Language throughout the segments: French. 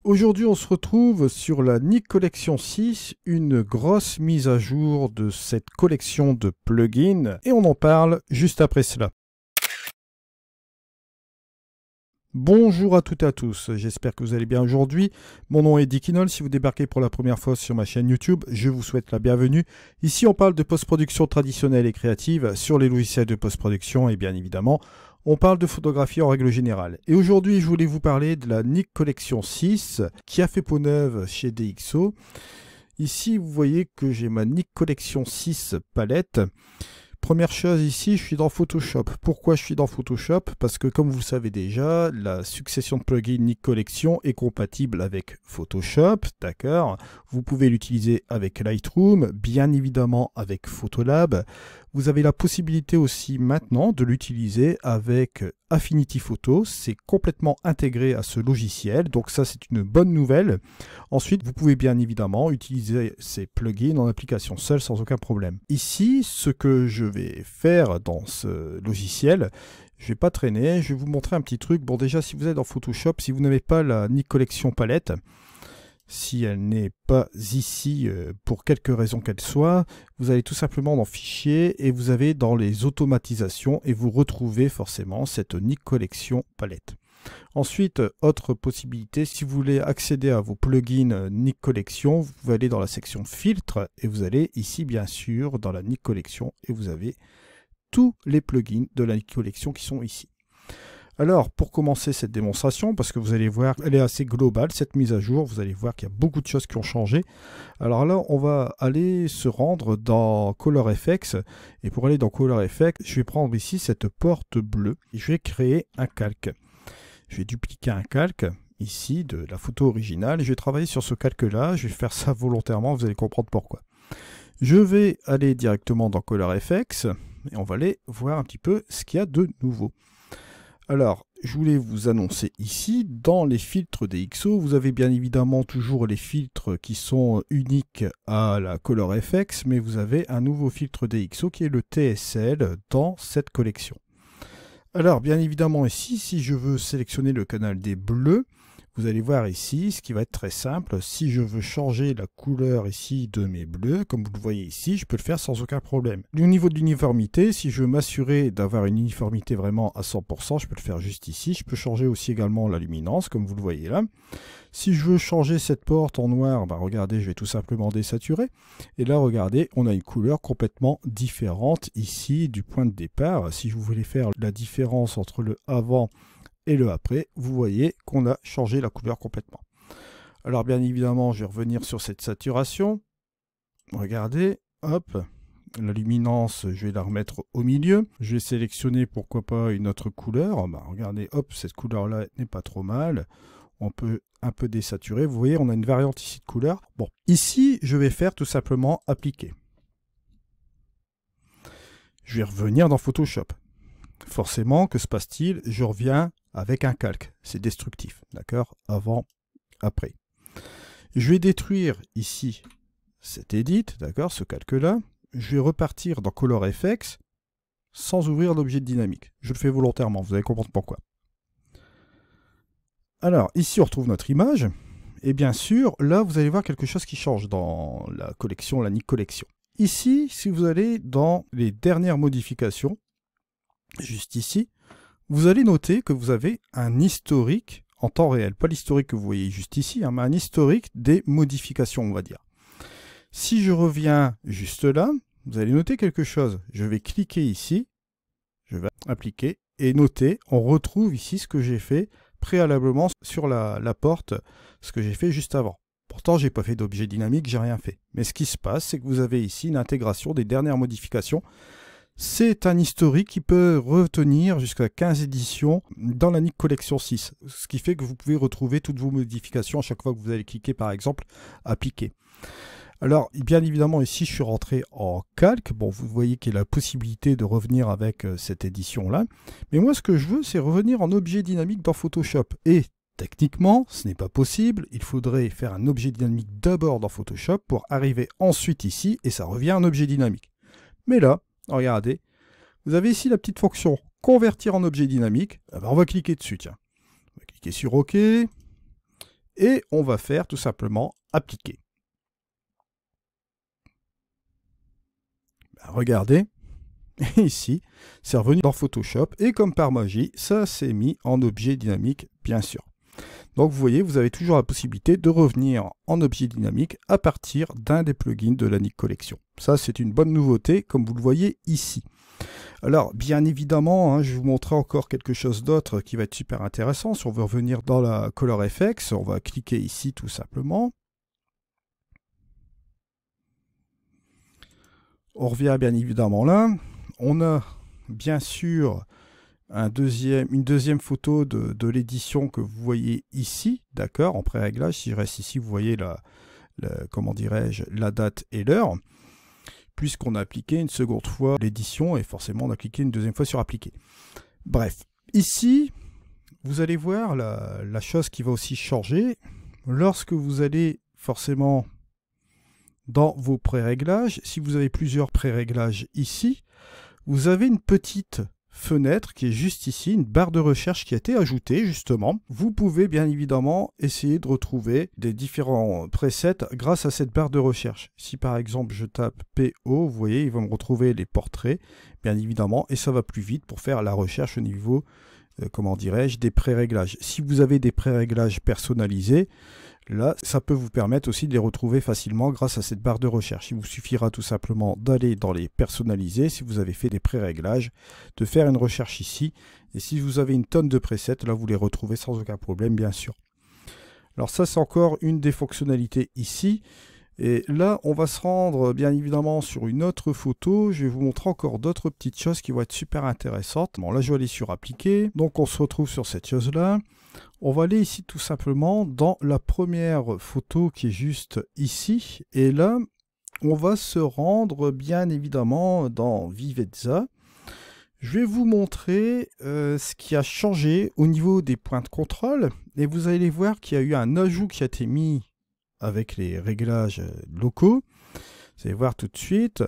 Aujourd'hui, on se retrouve sur la Nik Collection 6, une grosse mise à jour de cette collection de plugins, et on en parle juste après cela. Bonjour à toutes et à tous, j'espère que vous allez bien aujourd'hui. Mon nom est Dickinol, si vous débarquez pour la première fois sur ma chaîne YouTube, je vous souhaite la bienvenue. Ici, on parle de post-production traditionnelle et créative sur les logiciels de post-production et bien évidemment, on parle de photographie en règle générale. Et aujourd'hui, je voulais vous parler de la Nik Collection 6 qui a fait peau neuve chez DxO. Ici, vous voyez que j'ai ma Nik Collection 6 palette. Première chose ici, je suis dans Photoshop. Pourquoi je suis dans Photoshop? Parce que comme vous le savez déjà, la succession de plugins Nik Collection est compatible avec Photoshop, d'accord? Vous pouvez l'utiliser avec Lightroom, bien évidemment avec Photolab. Vous avez la possibilité aussi maintenant de l'utiliser avec Affinity Photo. C'est complètement intégré à ce logiciel, donc ça c'est une bonne nouvelle. Ensuite, vous pouvez bien évidemment utiliser ces plugins en application seule sans aucun problème. Ici, ce que je vais faire dans ce logiciel, je ne vais pas traîner, je vais vous montrer un petit truc. Bon, déjà, si vous êtes dans Photoshop, si vous n'avez pas la Nik Collection palette, si elle n'est pas ici pour quelque raison qu'elle soit, vous allez tout simplement dans Fichier et vous avez dans les automatisations et vous retrouvez forcément cette Nik Collection palette. Ensuite, autre possibilité, si vous voulez accéder à vos plugins Nik Collection, vous allez dans la section filtre et vous allez ici bien sûr dans la Nik Collection et vous avez tous les plugins de la Nik Collection qui sont ici. Alors, pour commencer cette démonstration, parce que vous allez voir, elle est assez globale, cette mise à jour, vous allez voir qu'il y a beaucoup de choses qui ont changé. Alors là, on va aller se rendre dans ColorFX, et pour aller dans ColorFX, je vais prendre ici cette porte bleue, et je vais créer un calque. Je vais dupliquer un calque, ici, de la photo originale, et je vais travailler sur ce calque-là, je vais faire ça volontairement, vous allez comprendre pourquoi. Je vais aller directement dans ColorFX, et on va aller voir un petit peu ce qu'il y a de nouveau. Alors, je voulais vous annoncer ici, dans les filtres DxO, vous avez bien évidemment toujours les filtres qui sont uniques à la ColorFX, mais vous avez un nouveau filtre DxO qui est le TSL dans cette collection. Alors, bien évidemment ici, si je veux sélectionner le canal des bleus, vous allez voir ici, ce qui va être très simple, si je veux changer la couleur ici de mes bleus, comme vous le voyez ici, je peux le faire sans aucun problème. Au niveau de l'uniformité, si je veux m'assurer d'avoir une uniformité vraiment à 100%, je peux le faire juste ici. Je peux changer aussi également la luminance, comme vous le voyez là. Si je veux changer cette porte en noir, ben regardez, je vais tout simplement désaturer. Et là, regardez, on a une couleur complètement différente ici du point de départ. Si vous voulez faire la différence entre le avant et le après, vous voyez qu'on a changé la couleur complètement. Alors bien évidemment, je vais revenir sur cette saturation. Regardez, hop, la luminance, je vais la remettre au milieu. Je vais sélectionner pourquoi pas une autre couleur. Bah, regardez, hop, cette couleur-là n'est pas trop mal. On peut un peu désaturer. Vous voyez, on a une variante ici de couleur. Bon, ici, je vais faire tout simplement appliquer. Je vais revenir dans Photoshop. Forcément, que se passe-t-il? Je reviens avec un calque. C'est destructif, d'accord? Avant, après. Je vais détruire ici cet edit, d'accord? Ce calque-là. Je vais repartir dans ColorFX sans ouvrir l'objet dynamique. Je le fais volontairement, vous allez comprendre pourquoi. Alors, ici, on retrouve notre image. Et bien sûr, là, vous allez voir quelque chose qui change dans la collection, la Nik Collection. Ici, si vous allez dans les dernières modifications, juste ici, vous allez noter que vous avez un historique en temps réel. Pas l'historique que vous voyez juste ici, hein, mais un historique des modifications, on va dire. Si je reviens juste là, vous allez noter quelque chose. Je vais cliquer ici, je vais appliquer et noter. On retrouve ici ce que j'ai fait préalablement sur la porte, ce que j'ai fait juste avant. Pourtant, je n'ai pas fait d'objet dynamique, j'ai rien fait. Mais ce qui se passe, c'est que vous avez ici une intégration des dernières modifications. C'est un historique qui peut retenir jusqu'à 15 éditions dans la Nik Collection 6. Ce qui fait que vous pouvez retrouver toutes vos modifications à chaque fois que vous allez cliquer, par exemple, appliquer. Alors, bien évidemment, ici, je suis rentré en calque. Bon, vous voyez qu'il y a la possibilité de revenir avec cette édition-là. Mais moi, ce que je veux, c'est revenir en objet dynamique dans Photoshop. Et techniquement, ce n'est pas possible. Il faudrait faire un objet dynamique d'abord dans Photoshop pour arriver ensuite ici, et ça revient en objet dynamique. Mais là, regardez, vous avez ici la petite fonction convertir en objet dynamique. Ah ben, on va cliquer dessus, tiens. On va cliquer sur OK. et on va faire tout simplement appliquer. Regardez, ici, c'est revenu dans Photoshop et comme par magie, ça s'est mis en objet dynamique, bien sûr. Donc vous voyez, vous avez toujours la possibilité de revenir en objet dynamique à partir d'un des plugins de la Nik Collection. Ça, c'est une bonne nouveauté, comme vous le voyez ici. Alors, bien évidemment, hein, je vais vous montrer encore quelque chose d'autre qui va être super intéressant. Si on veut revenir dans la Color FX, on va cliquer ici tout simplement. On revient bien évidemment là. On a bien sûr une deuxième photo de l'édition que vous voyez ici, d'accord, en pré-réglage. Si je reste ici, vous voyez comment dirais-je, la date et l'heure. Puisqu'on a appliqué une seconde fois l'édition et forcément on a cliqué une deuxième fois sur appliquer. Bref, ici, vous allez voir la chose qui va aussi changer. Lorsque vous allez forcément dans vos pré-réglages, si vous avez plusieurs pré-réglages ici, vous avez une petite fenêtre qui est juste ici, une barre de recherche qui a été ajoutée justement. Vous pouvez bien évidemment essayer de retrouver des différents presets grâce à cette barre de recherche. Si par exemple je tape PO, vous voyez, il va me retrouver les portraits, bien évidemment, et ça va plus vite pour faire la recherche au niveau, comment dirais-je, des pré-réglages. Si vous avez des pré-réglages personnalisés, là, ça peut vous permettre aussi de les retrouver facilement grâce à cette barre de recherche. Il vous suffira tout simplement d'aller dans les personnalisés, si vous avez fait des pré-réglages, de faire une recherche ici. Et si vous avez une tonne de presets, là, vous les retrouvez sans aucun problème, bien sûr. Alors ça, c'est encore une des fonctionnalités ici. Et là, on va se rendre bien évidemment sur une autre photo. Je vais vous montrer encore d'autres petites choses qui vont être super intéressantes. Bon, là, je vais aller sur appliquer. Donc, on se retrouve sur cette chose-là. On va aller ici tout simplement dans la première photo qui est juste ici. Et là, on va se rendre bien évidemment dans Vivezza. Je vais vous montrer ce qui a changé au niveau des points de contrôle. Et vous allez voir qu'il y a eu un ajout qui a été mis avec les réglages locaux. Vous allez voir tout de suite.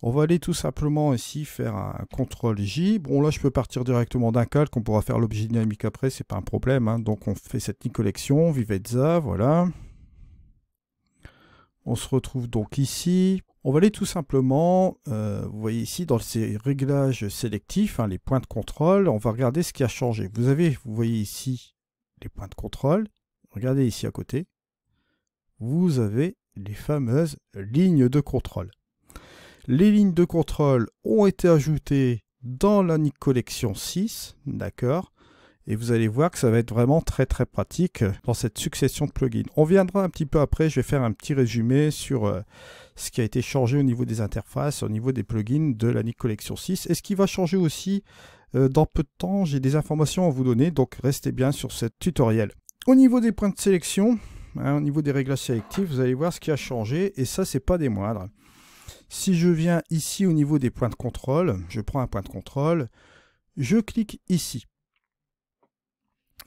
On va aller tout simplement ici faire un CTRL J. Bon là je peux partir directement d'un calque, on pourra faire l'objet dynamique après, c'est pas un problème. Hein. Donc on fait cette Nik Collection, Vivezza, voilà. On se retrouve donc ici. On va aller tout simplement, vous voyez ici dans ces réglages sélectifs, hein, les points de contrôle, on va regarder ce qui a changé. Vous voyez ici les points de contrôle. Regardez ici à côté. Vous avez les fameuses lignes de contrôle. Les lignes de contrôle ont été ajoutées dans la Nik Collection 6, d'accord. Et vous allez voir que ça va être vraiment très très pratique dans cette succession de plugins. On viendra un petit peu après, je vais faire un petit résumé sur ce qui a été changé au niveau des interfaces, au niveau des plugins de la Nik Collection 6. Et ce qui va changer aussi dans peu de temps, j'ai des informations à vous donner, donc restez bien sur ce tutoriel. Au niveau des points de sélection, hein, au niveau des réglages sélectifs, vous allez voir ce qui a changé, et ça, c'est pas des moindres. Si je viens ici au niveau des points de contrôle, je prends un point de contrôle, je clique ici.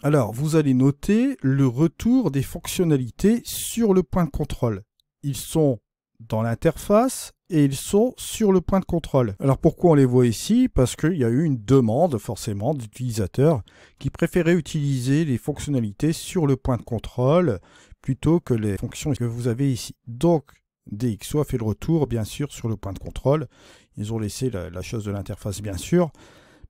Alors, vous allez noter le retour des fonctionnalités sur le point de contrôle. Ils sont dans l'interface et ils sont sur le point de contrôle. Alors, pourquoi on les voit ici? Parce qu'il y a eu une demande, forcément, d'utilisateurs qui préféraient utiliser les fonctionnalités sur le point de contrôle plutôt que les fonctions que vous avez ici. Donc, DxO a fait le retour, bien sûr, sur le point de contrôle. Ils ont laissé la chose de l'interface, bien sûr.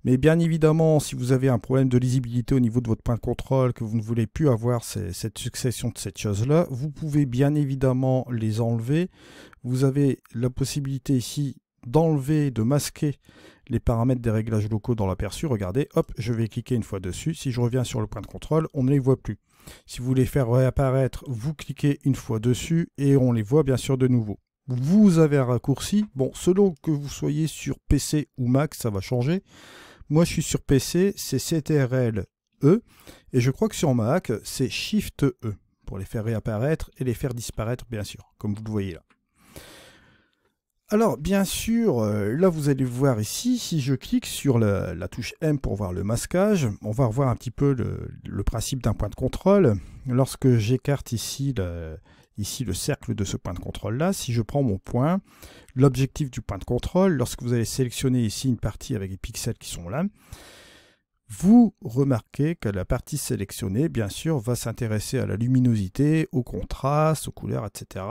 Mais bien évidemment, si vous avez un problème de lisibilité au niveau de votre point de contrôle, que vous ne voulez plus avoir cette succession de cette chose-là, vous pouvez bien évidemment les enlever. Vous avez la possibilité ici d'enlever, de masquer les paramètres des réglages locaux dans l'aperçu. Regardez, hop, je vais cliquer une fois dessus. Si je reviens sur le point de contrôle, on ne les voit plus. Si vous voulez faire réapparaître, vous cliquez une fois dessus et on les voit bien sûr de nouveau. Vous avez un raccourci. Bon, selon que vous soyez sur PC ou Mac, ça va changer. Moi, je suis sur PC, c'est CTRL-E. Et je crois que sur Mac, c'est Shift-E pour les faire réapparaître et les faire disparaître, bien sûr, comme vous le voyez là. Alors, bien sûr, là, vous allez voir ici, si je clique sur la touche M pour voir le masquage, on va revoir un petit peu le principe d'un point de contrôle. Lorsque j'écarte ici le cercle de ce point de contrôle-là, si je prends mon point, l'objectif du point de contrôle, lorsque vous allez sélectionner ici une partie avec les pixels qui sont là, vous remarquez que la partie sélectionnée, bien sûr, va s'intéresser à la luminosité, au contraste, aux couleurs, etc.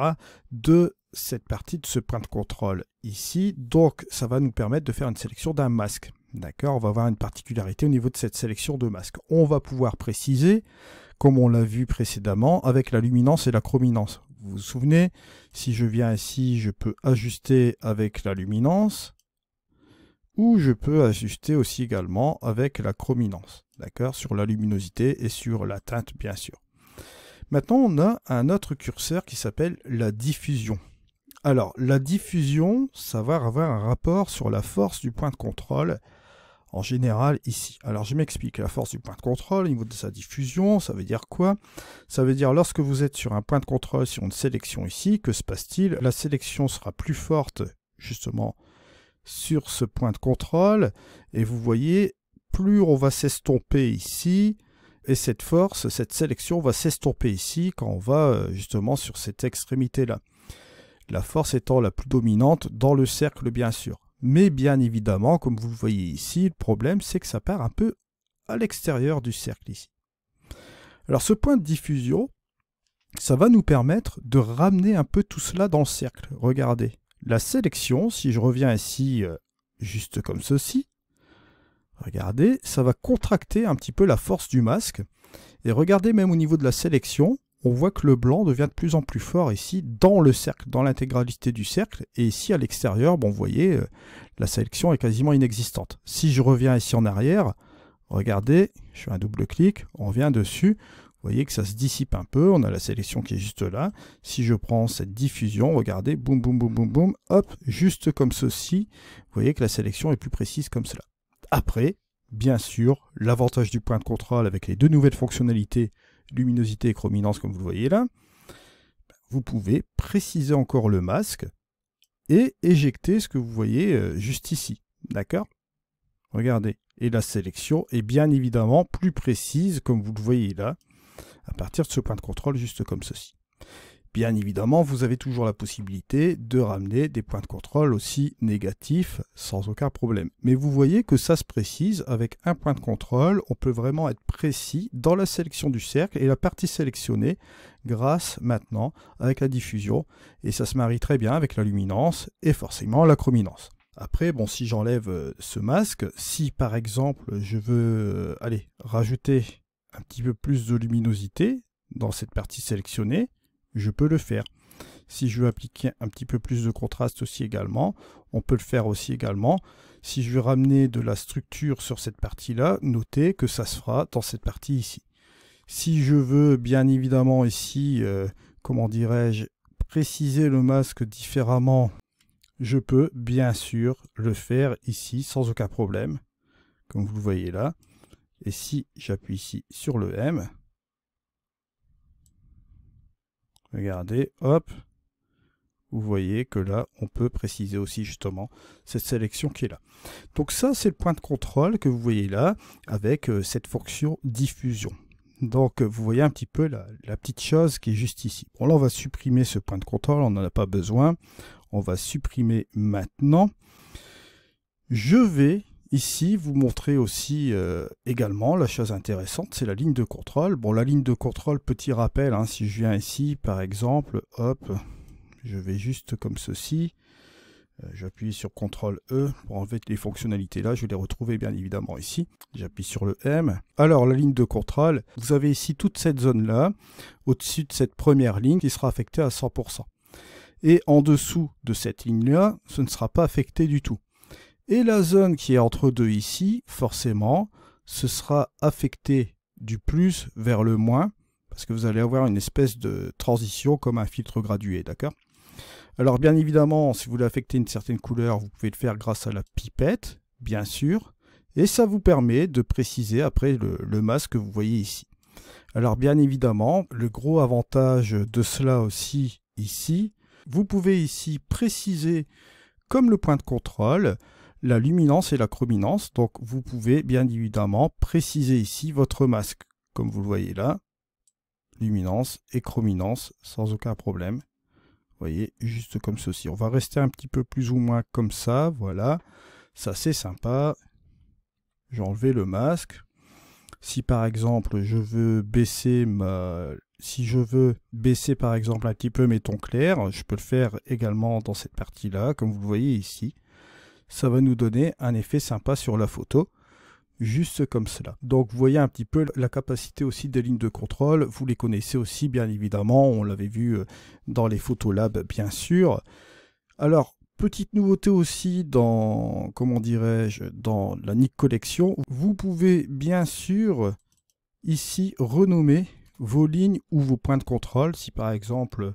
de cette partie de ce point de contrôle ici. Donc, ça va nous permettre de faire une sélection d'un masque. D'accord? On va avoir une particularité au niveau de cette sélection de masque. On va pouvoir préciser, comme on l'a vu précédemment, avec la luminance et la chrominance. Vous vous souvenez, si je viens ici, je peux ajuster avec la luminance, ou je peux ajuster aussi également avec la chrominance, d'accord, sur la luminosité et sur la teinte, bien sûr. Maintenant, on a un autre curseur qui s'appelle la diffusion. Alors, la diffusion, ça va avoir un rapport sur la force du point de contrôle, en général ici. Alors, je m'explique. La force du point de contrôle, au niveau de sa diffusion, ça veut dire quoi? Ça veut dire lorsque vous êtes sur un point de contrôle, sur une sélection ici, que se passe-t-il? La sélection sera plus forte, justement, sur ce point de contrôle, et vous voyez, plus on va s'estomper ici, et cette force, cette sélection va s'estomper ici quand on va justement sur cette extrémité-là. La force étant la plus dominante dans le cercle, bien sûr. Mais bien évidemment, comme vous le voyez ici, le problème c'est que ça part un peu à l'extérieur du cercle ici. Alors ce point de diffusion, ça va nous permettre de ramener un peu tout cela dans le cercle. Regardez. La sélection, si je reviens ici juste comme ceci, regardez, ça va contracter un petit peu la force du masque. Et regardez même au niveau de la sélection, on voit que le blanc devient de plus en plus fort ici dans le cercle, dans l'intégralité du cercle. Et ici à l'extérieur, bon, vous voyez, la sélection est quasiment inexistante. Si je reviens ici en arrière, regardez, je fais un double clic, on revient dessus. Vous voyez que ça se dissipe un peu, on a la sélection qui est juste là. Si je prends cette diffusion, regardez, boum, boum, boum, boum, boum, hop, juste comme ceci, vous voyez que la sélection est plus précise comme cela. Après, bien sûr, l'avantage du point de contrôle avec les deux nouvelles fonctionnalités, luminosité et chrominance, comme vous le voyez là, vous pouvez préciser encore le masque et éjecter ce que vous voyez juste ici. D'accord? Regardez. Et la sélection est bien évidemment plus précise, comme vous le voyez là, à partir de ce point de contrôle juste comme ceci. Bien évidemment, vous avez toujours la possibilité de ramener des points de contrôle aussi négatifs sans aucun problème. Mais vous voyez que ça se précise avec un point de contrôle. On peut vraiment être précis dans la sélection du cercle et la partie sélectionnée grâce maintenant avec la diffusion. Et ça se marie très bien avec la luminance et forcément la chrominance. Après, bon, si j'enlève ce masque, si par exemple je veux rajouter un petit peu plus de luminosité dans cette partie sélectionnée, je peux le faire. Si je veux appliquer un petit peu plus de contraste aussi également, on peut le faire aussi également. Si je veux ramener de la structure sur cette partie-là, notez que ça se fera dans cette partie ici. Si je veux bien évidemment ici, comment dirais-je, préciser le masque différemment, je peux bien sûr le faire ici sans aucun problème, comme vous le voyez là. Et si j'appuie ici sur le M, regardez, hop, vous voyez que là, on peut préciser aussi justement cette sélection qui est là. Donc ça, c'est le point de contrôle que vous voyez là, avec cette fonction diffusion. Donc vous voyez un petit peu la petite chose qui est juste ici. Bon là, on va supprimer ce point de contrôle, on n'en a pas besoin. On va supprimer maintenant. Je vais ici vous montrer aussi également la chose intéressante, c'est la ligne de contrôle. Bon, la ligne de contrôle, petit rappel, hein, si je viens ici par exemple, hop, je vais juste comme ceci, j'appuie sur CTRL E pour enlever les fonctionnalités là, je vais les retrouver bien évidemment ici, j'appuie sur le M. Alors la ligne de contrôle, vous avez ici toute cette zone là, au-dessus de cette première ligne qui sera affectée à 100%. Et en dessous de cette ligne là, ce ne sera pas affecté du tout. Et la zone qui est entre deux ici, forcément, ce sera affecté du plus vers le moins, parce que vous allez avoir une espèce de transition comme un filtre gradué, d'accord? Alors bien évidemment, si vous voulez affecter une certaine couleur, vous pouvez le faire grâce à la pipette, bien sûr, et ça vous permet de préciser après le masque que vous voyez ici. Alors bien évidemment, le gros avantage de cela aussi ici, vous pouvez ici préciser, comme le point de contrôle, la luminance et la chrominance. Donc vous pouvez bien évidemment préciser ici votre masque, comme vous le voyez là, luminance et chrominance sans aucun problème. Vous voyez, juste comme ceci. On va rester un petit peu plus ou moins comme ça, voilà. Ça c'est sympa. J'ai enlevé le masque. Si par exemple je veux baisser par exemple un petit peu mes tons clairs, je peux le faire également dans cette partie-là, comme vous le voyez ici. Ça va nous donner un effet sympa sur la photo, juste comme cela. Donc vous voyez un petit peu la capacité aussi des lignes de contrôle, vous les connaissez aussi bien évidemment, on l'avait vu dans les Photolab bien sûr. Alors, petite nouveauté aussi dans, comment dirais-je, dans la Nik Collection, vous pouvez bien sûr ici renommer vos lignes ou vos points de contrôle. Si par exemple,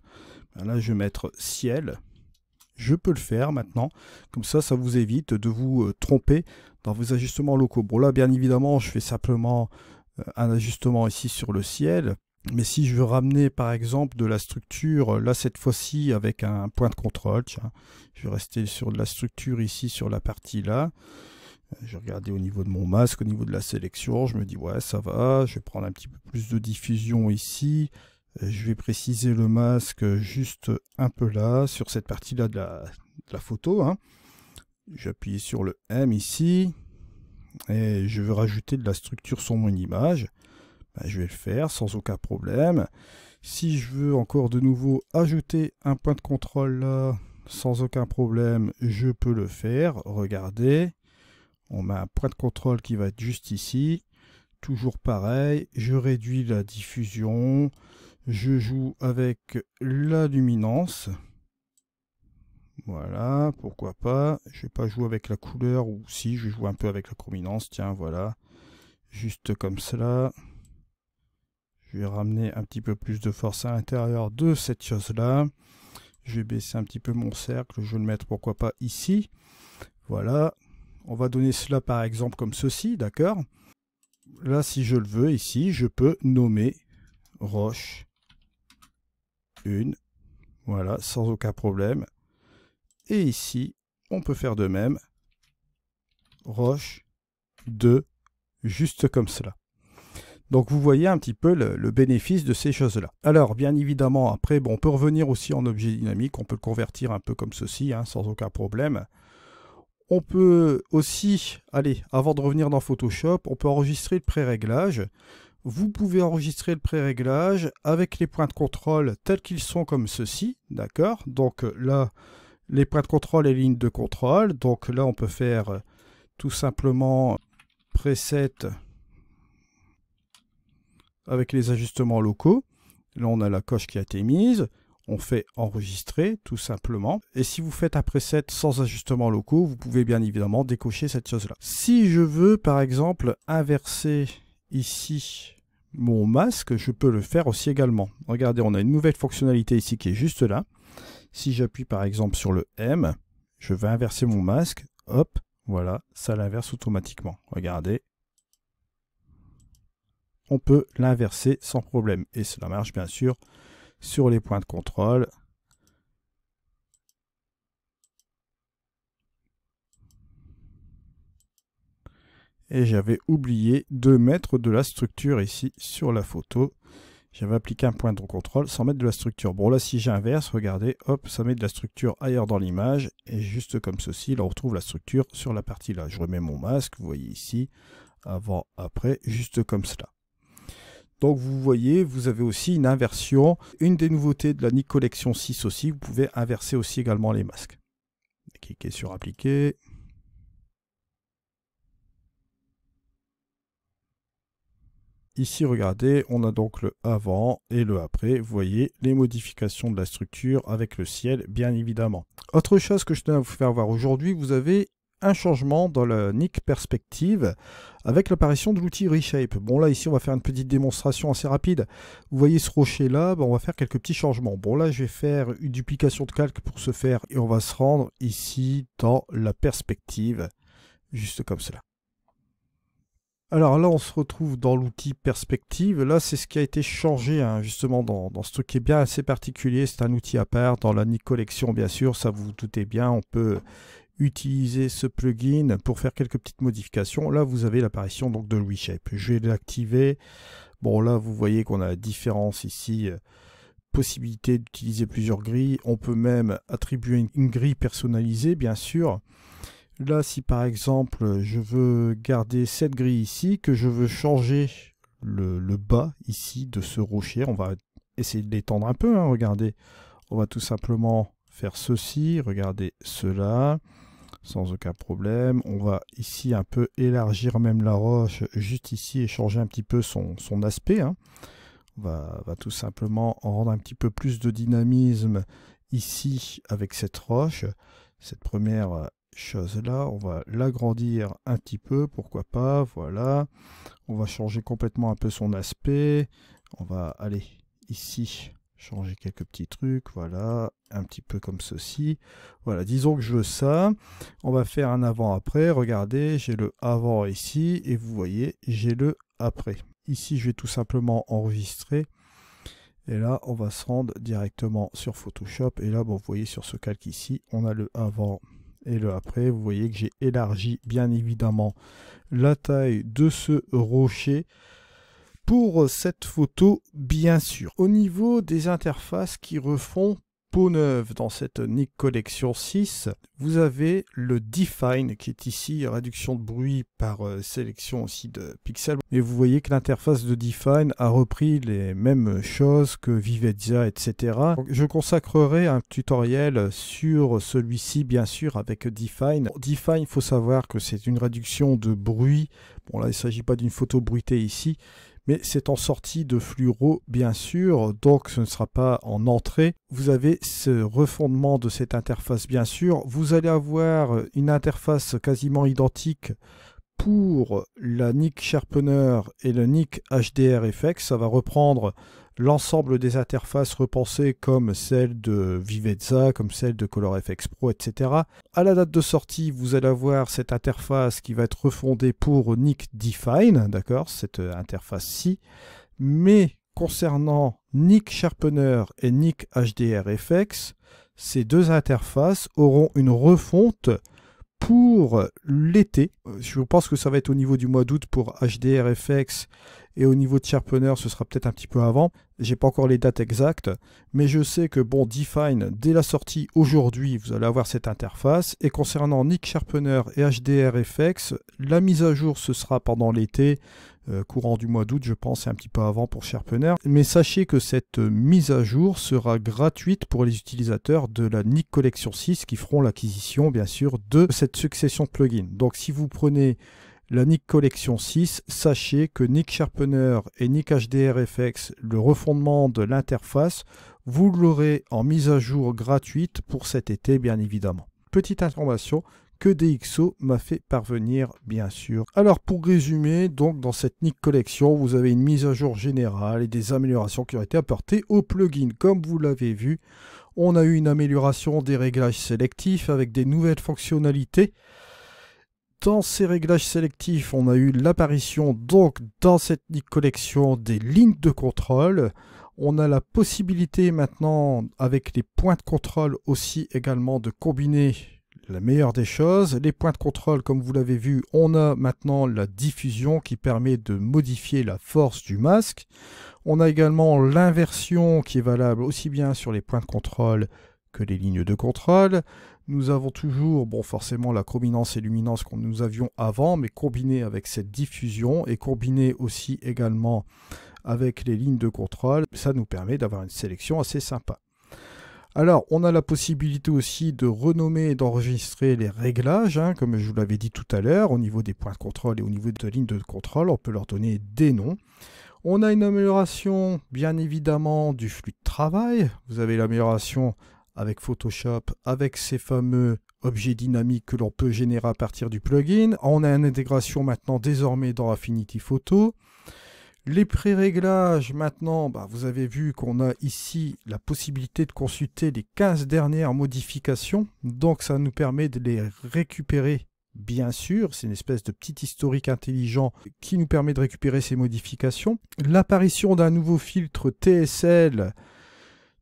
là je vais mettre ciel, je peux le faire maintenant. Comme ça vous évite de vous tromper dans vos ajustements locaux. Bon là, bien évidemment, je fais simplement un ajustement ici sur le ciel. Mais si je veux ramener par exemple de la structure, là cette fois-ci avec un point de contrôle, tiens, je vais rester sur de la structure ici sur la partie là. Je vais regarder au niveau de mon masque, au niveau de la sélection, je me dis ouais ça va, je vais prendre un petit peu plus de diffusion ici. Je vais préciser le masque juste un peu là, sur cette partie-là de la photo. Hein. J'appuie sur le M ici, et je veux rajouter de la structure sur mon image. Ben, je vais le faire sans aucun problème. Si je veux encore de nouveau ajouter un point de contrôle là, sans aucun problème, je peux le faire. Regardez, on met un point de contrôle qui va être juste ici. Toujours pareil, je réduis la diffusion. Je joue avec la luminance. Voilà, pourquoi pas. Je ne vais pas jouer avec la couleur, ou si, je vais jouer un peu avec la chrominance. Tiens, voilà. Juste comme cela. Je vais ramener un petit peu plus de force à l'intérieur de cette chose-là. Je vais baisser un petit peu mon cercle. Je vais le mettre, pourquoi pas, ici. Voilà. On va donner cela, par exemple, comme ceci, d'accord? Là, si je le veux, ici, je peux nommer roche 1. Voilà, sans aucun problème. Et ici, on peut faire de même. Roche 2, juste comme cela. Donc vous voyez un petit peu le bénéfice de ces choses-là. Alors bien évidemment, après, bon, on peut revenir aussi en objet dynamique, on peut le convertir un peu comme ceci, hein, sans aucun problème. On peut aussi, allez, avant de revenir dans Photoshop, on peut enregistrer le pré-réglage. Vous pouvez enregistrer le pré-réglage avec les points de contrôle tels qu'ils sont comme ceci, d'accord? Donc là, les points de contrôle et lignes de contrôle. Donc là, on peut faire tout simplement preset avec les ajustements locaux. Là, on a la coche qui a été mise. On fait enregistrer tout simplement. Et si vous faites un preset sans ajustements locaux, vous pouvez bien évidemment décocher cette chose-là. Si je veux par exemple inverser ici mon masque, je peux le faire aussi également. Regardez, on a une nouvelle fonctionnalité ici qui est juste là. Si j'appuie par exemple sur le M, je vais inverser mon masque. Hop, voilà, ça l'inverse automatiquement. Regardez. On peut l'inverser sans problème. Et cela marche bien sûr sur les points de contrôle. Et j'avais oublié de mettre de la structure ici sur la photo. J'avais appliqué un point de contrôle sans mettre de la structure. Bon là si j'inverse, regardez, hop, ça met de la structure ailleurs dans l'image. Et juste comme ceci, là on retrouve la structure sur la partie là. Je remets mon masque, vous voyez ici, avant, après, juste comme cela. Donc vous voyez, vous avez aussi une inversion. Une des nouveautés de la Nik Collection 6 aussi, vous pouvez inverser aussi également les masques. Cliquez sur appliquer. Ici, regardez, on a donc le avant et le après. Vous voyez les modifications de la structure avec le ciel, bien évidemment. Autre chose que je tenais à vous faire voir aujourd'hui, vous avez un changement dans la Nik Perspective avec l'apparition de l'outil Reshape. Bon là, ici, on va faire une petite démonstration assez rapide. Vous voyez ce rocher-là, on va faire quelques petits changements. Bon là, je vais faire une duplication de calque pour ce faire et on va se rendre ici dans la perspective, juste comme cela. Alors là, on se retrouve dans l'outil Perspective. Là, c'est ce qui a été changé, hein, justement, dans ce truc qui est bien assez particulier. C'est un outil à part. Dans la Nik Collection, bien sûr, ça vous doutez bien, on peut utiliser ce plugin pour faire quelques petites modifications. Là, vous avez l'apparition donc de Reshape. Je vais l'activer. Bon, là, vous voyez qu'on a la différence ici. Possibilité d'utiliser plusieurs grilles. On peut même attribuer une grille personnalisée, bien sûr. Là, si par exemple, je veux garder cette grille ici, que je veux changer le bas ici de ce rocher, on va essayer de l'étendre un peu, hein, regardez. On va tout simplement faire ceci, regardez cela, sans aucun problème. On va ici un peu élargir même la roche, juste ici, et changer un petit peu son aspect, hein. On va tout simplement en rendre un petit peu plus de dynamisme ici avec cette roche. Cette première chose-là, on va l'agrandir un petit peu, pourquoi pas, voilà. On va changer complètement un peu son aspect. On va aller ici, changer quelques petits trucs, voilà, un petit peu comme ceci. Voilà, disons que je veux ça. On va faire un avant-après. Regardez, j'ai le avant ici, et vous voyez, j'ai le après. Ici, je vais tout simplement enregistrer. Et là, on va se rendre directement sur Photoshop. Et là, bon, vous voyez sur ce calque ici, on a le avant et le après. Vous voyez que j'ai élargi, bien évidemment, la taille de ce rocher pour cette photo, bien sûr. Au niveau des interfaces qui refont peau neuve dans cette Nik Collection 6, vous avez le Define qui est ici, réduction de bruit par sélection aussi de pixels. Et vous voyez que l'interface de Define a repris les mêmes choses que Vivezia, etc. Donc, je consacrerai un tutoriel sur celui-ci, bien sûr, avec Define. Define, il faut savoir que c'est une réduction de bruit. Bon, là, il ne s'agit pas d'une photo bruitée ici, mais c'est en sortie de fluoro, bien sûr, donc ce ne sera pas en entrée. Vous avez ce refondement de cette interface, bien sûr. Vous allez avoir une interface quasiment identique pour la Nik Sharpener et le Nik HDR-FX. Ça va reprendre l'ensemble des interfaces repensées comme celle de Vivezia, comme celle de ColorFX Pro, etc. À la date de sortie, vous allez avoir cette interface qui va être refondée pour Nik Define, d'accord, cette interface-ci. Mais concernant Nik Sharpener et Nik HDR-FX, ces deux interfaces auront une refonte pour l'été. Je pense que ça va être au niveau du mois d'août pour HDR-FX, et au niveau de Sharpener, ce sera peut-être un petit peu avant. J'ai pas encore les dates exactes, mais je sais que bon, Define, dès la sortie aujourd'hui, vous allez avoir cette interface. Et concernant Nik Sharpener et HDR-FX, la mise à jour, ce sera pendant l'été, courant du mois d'août, je pense, et un petit peu avant pour Sharpener. Mais sachez que cette mise à jour sera gratuite pour les utilisateurs de la Nik Collection 6 qui feront l'acquisition, bien sûr, de cette succession de plugins. Donc, si vous prenez la Nik Collection 6, sachez que Nik Sharpener et Nik HDR-FX, le refondement de l'interface, vous l'aurez en mise à jour gratuite pour cet été, bien évidemment. Petite information que DxO m'a fait parvenir, bien sûr. Alors, pour résumer, donc dans cette Nik Collection, vous avez une mise à jour générale et des améliorations qui ont été apportées au plugin. Comme vous l'avez vu, on a eu une amélioration des réglages sélectifs avec des nouvelles fonctionnalités. Dans ces réglages sélectifs, on a eu l'apparition, donc, dans cette Nik Collection, des lignes de contrôle. On a la possibilité maintenant, avec les points de contrôle aussi également, de combiner la meilleure des choses. Les points de contrôle, comme vous l'avez vu, on a maintenant la diffusion qui permet de modifier la force du masque. On a également l'inversion qui est valable aussi bien sur les points de contrôle que les lignes de contrôle. Nous avons toujours, bon, forcément la chrominance et luminance que nous avions avant, mais combiné avec cette diffusion et combiné aussi également avec les lignes de contrôle, ça nous permet d'avoir une sélection assez sympa. Alors, on a la possibilité aussi de renommer et d'enregistrer les réglages, hein, comme je vous l'avais dit tout à l'heure, au niveau des points de contrôle et au niveau de lignes de contrôle, on peut leur donner des noms. On a une amélioration, bien évidemment, du flux de travail. Vous avez l'amélioration avec Photoshop, avec ces fameux objets dynamiques que l'on peut générer à partir du plugin. On a une intégration maintenant désormais dans Affinity Photo. Les pré-réglages, maintenant, vous avez vu qu'on a ici la possibilité de consulter les 15 dernières modifications. Donc ça nous permet de les récupérer, bien sûr. C'est une espèce de petit historique intelligent qui nous permet de récupérer ces modifications. L'apparition d'un nouveau filtre TSL,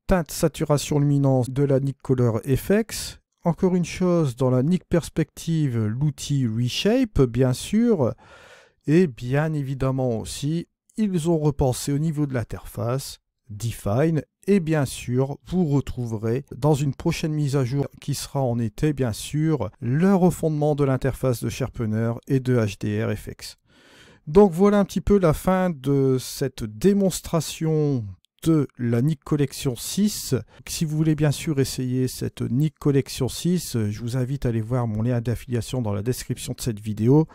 teinte saturation luminance, de la Nik Color FX. Encore une chose, dans la Nik Perspective, l'outil Reshape, bien sûr. Et bien évidemment aussi, ils ont repensé au niveau de l'interface Define. Et bien sûr, vous retrouverez dans une prochaine mise à jour qui sera en été, bien sûr, le refondement de l'interface de Sharpener et de HDRFX. Donc voilà un petit peu la fin de cette démonstration de la Nik Collection 6. Si vous voulez bien sûr essayer cette Nik Collection 6, je vous invite à aller voir mon lien d'affiliation dans la description de cette vidéo.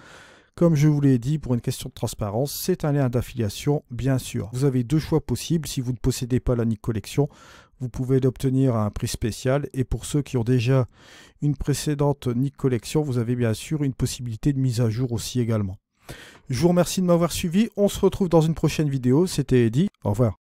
Comme je vous l'ai dit, pour une question de transparence, c'est un lien d'affiliation, bien sûr. Vous avez deux choix possibles. Si vous ne possédez pas la Nik Collection, vous pouvez l'obtenir à un prix spécial. Et pour ceux qui ont déjà une précédente Nik Collection, vous avez bien sûr une possibilité de mise à jour aussi également. Je vous remercie de m'avoir suivi. On se retrouve dans une prochaine vidéo. C'était Eddy. Au revoir.